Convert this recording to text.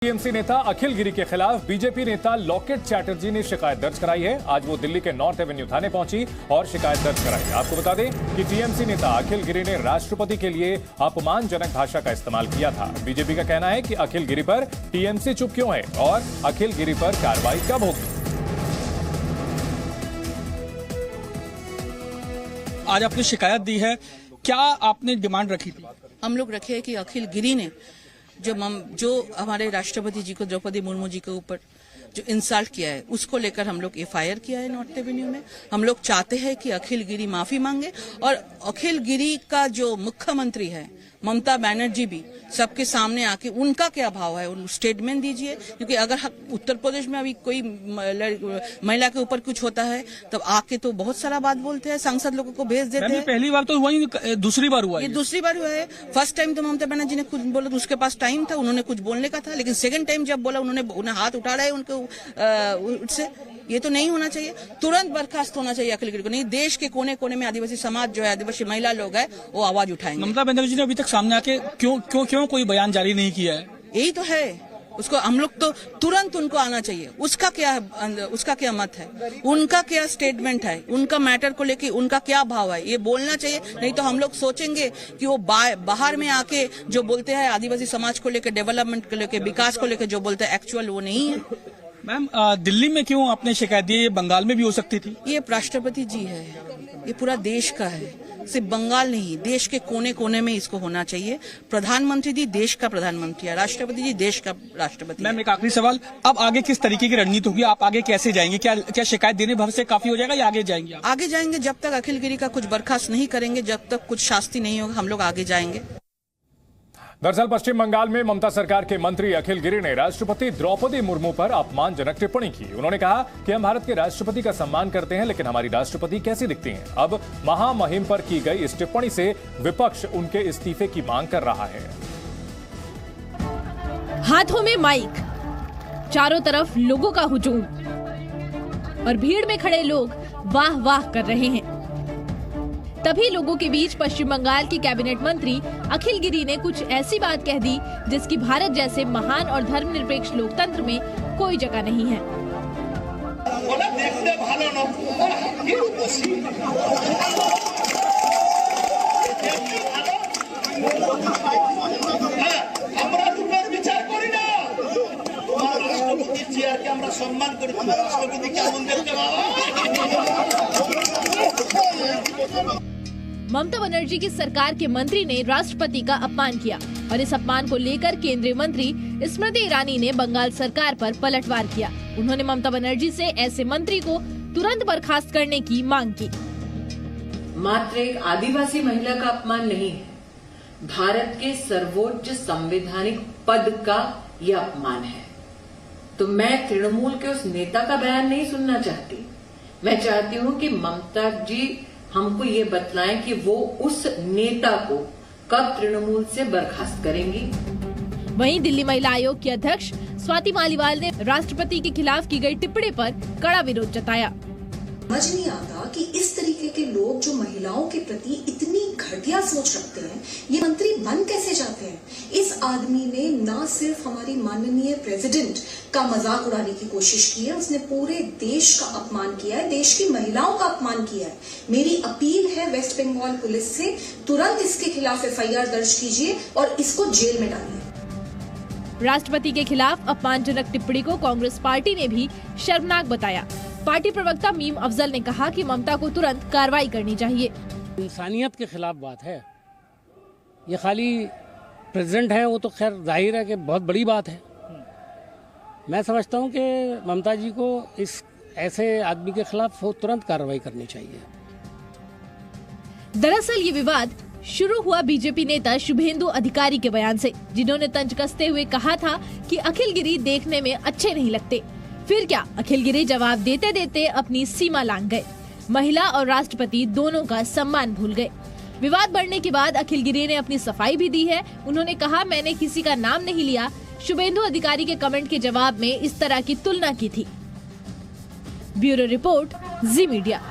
TMC नेता अखिल गिरी के खिलाफ बीजेपी नेता लॉकेट चैटर्जी ने शिकायत दर्ज कराई है। आज वो दिल्ली के नॉर्थ एवेन्यू थाने पहुंची और शिकायत दर्ज कराई है। आपको बता दें कि टीएमसी नेता अखिल गिरी ने राष्ट्रपति के लिए अपमानजनक भाषा का इस्तेमाल किया था। बीजेपी का कहना है कि अखिल गिरी पर टीएमसी चुप क्यों है और अखिल गिरी पर कार्रवाई कब होगी। आज आपने शिकायत दी है, क्या आपने डिमांड रखी थी? हम लोग रखे हैं कि अखिल गिरी ने जो हमारे राष्ट्रपति जी को, द्रौपदी मुर्मू जी के ऊपर जो इंसल्ट किया है, उसको लेकर हम लोग एफआईआर किया है नॉर्थ एवेन्यू में। हम लोग चाहते हैं कि अखिल गिरी माफी मांगे और अखिल गिरी का जो मुख्यमंत्री है ममता बनर्जी भी सबके सामने आके उनका क्या भाव है उन स्टेटमेंट दीजिए, क्योंकि अगर उत्तर प्रदेश में अभी कोई महिला के ऊपर कुछ होता है तब आके तो बहुत सारा बात बोलते हैं, सांसद लोगों को भेज देते हैं। पहली बार तो हुआ ही, दूसरी बार हुआ ये दूसरी बार हुआ है। फर्स्ट टाइम तो ममता बनर्जी ने कुछ बोला तो उसके पास टाइम था, उन्होंने कुछ बोलने का था, लेकिन सेकंड टाइम जब बोला उन्हें हाथ उठा रहा है उनको उससे, ये तो नहीं होना चाहिए। तुरंत बर्खास्त होना चाहिए अखिल गिरी को। नहीं, देश के कोने कोने में आदिवासी समाज जो है, आदिवासी महिला लोग है, वो आवाज उठाएंगे। ममता बनर्जी ने अभी तक सामने आके क्यों कोई बयान जारी नहीं किया है? यही तो है, उसको हम लोग तो तुरंत उनको आना चाहिए। उसका क्या मत है, उनका क्या स्टेटमेंट है, उनका मैटर को लेके उनका क्या भाव है, ये बोलना चाहिए। नहीं तो हम लोग सोचेंगे कि वो बाहर में आके जो बोलते हैं आदिवासी समाज को लेकर, डेवलपमेंट को लेकर, विकास को लेकर जो बोलते हैं, एक्चुअल वो नहीं है। मैम, दिल्ली में क्यों आपने शिकायत दी? ये बंगाल में भी हो सकती थी। ये राष्ट्रपति जी है, ये पूरा देश का है, सिर्फ बंगाल नहीं, देश के कोने कोने में इसको होना चाहिए। प्रधानमंत्री जी देश का प्रधानमंत्री है, राष्ट्रपति जी देश का राष्ट्रपति। मैम, एक आखिरी सवाल, अब आगे किस तरीके की रणनीति होगी? आप आगे कैसे जाएंगे? क्या शिकायत देने भर से काफी हो जाएगा या आगे जाएंगे? आगे जाएंगे जब तक अखिल गिरी का कुछ बर्खास्त नहीं करेंगे, जब तक कुछ शास्ति नहीं होगा, हम लोग आगे जाएंगे। दरअसल पश्चिम बंगाल में ममता सरकार के मंत्री अखिल गिरी ने राष्ट्रपति द्रौपदी मुर्मू पर अपमानजनक टिप्पणी की। उन्होंने कहा कि हम भारत के राष्ट्रपति का सम्मान करते हैं, लेकिन हमारी राष्ट्रपति कैसी दिखती हैं। अब महामहिम पर की गई इस टिप्पणी से विपक्ष उनके इस्तीफे की मांग कर रहा है। हाथों में माइक, चारों तरफ लोगों का हुजूम और भीड़ में खड़े लोग वाह वाह कर रहे हैं। तभी लोगों के बीच पश्चिम बंगाल की कैबिनेट मंत्री अखिल गिरी ने कुछ ऐसी बात कह दी जिसकी भारत जैसे महान और धर्मनिरपेक्ष लोकतंत्र में कोई जगह नहीं है। ममता बनर्जी की सरकार के मंत्री ने राष्ट्रपति का अपमान किया और इस अपमान को लेकर केंद्रीय मंत्री स्मृति ईरानी ने बंगाल सरकार पर पलटवार किया। उन्होंने ममता बनर्जी से ऐसे मंत्री को तुरंत बर्खास्त करने की मांग की। मात्र एक आदिवासी महिला का अपमान नहीं है, भारत के सर्वोच्च संवैधानिक पद का यह अपमान है। तो मैं तृणमूल के उस नेता का बयान नहीं सुनना चाहती। मैं चाहती हूँ कि ममता जी हमको ये बतलाएं कि वो उस नेता को कब तृणमूल से बर्खास्त करेंगी। वहीं दिल्ली महिला आयोग की अध्यक्ष स्वाति मालीवाल ने राष्ट्रपति के खिलाफ की गई टिप्पणी पर कड़ा विरोध जताया। समझ नहीं आता कि इस तरीके के लोग जो महिलाओं के प्रति इतनी घटिया सोच रखते हैं, ये मंत्री बन कैसे जाते हैं। इस आदमी ने न सिर्फ हमारी माननीय प्रेसिडेंट का मजाक उड़ाने की कोशिश की है, उसने पूरे देश का अपमान किया है, देश की महिलाओं का अपमान किया है। मेरी अपील है वेस्ट बंगाल पुलिस से, तुरंत इसके खिलाफ एफआईआर दर्ज कीजिए और इसको जेल में डालिए। राष्ट्रपति के खिलाफ अपमानजनक टिप्पणी को कांग्रेस पार्टी ने भी शर्मनाक बताया। पार्टी प्रवक्ता मीम अफजल ने कहा कि ममता को तुरंत कार्रवाई करनी चाहिए। इंसानियत के खिलाफ बात है, ये खाली प्रेसिडेंट है वो तो खैर जाहिर है कि बहुत बड़ी बात है। मैं समझता हूँ कि ममता जी को इस ऐसे आदमी के खिलाफ तुरंत कार्रवाई करनी चाहिए। दरअसल ये विवाद शुरू हुआ बीजेपी नेता शुभेंदु अधिकारी के बयान से, जिन्होंने तंज कसते हुए कहा था कि अखिल गिरी देखने में अच्छे नहीं लगते। फिर क्या, अखिल गिरी जवाब देते देते अपनी सीमा लांघ गए। महिला और राष्ट्रपति दोनों का सम्मान भूल गए। विवाद बढ़ने के बाद अखिल गिरी ने अपनी सफाई भी दी है। उन्होंने कहा, मैंने किसी का नाम नहीं लिया। शुभेंदु अधिकारी के कमेंट के जवाब में इस तरह की तुलना की थी। ब्यूरो रिपोर्ट, जी मीडिया।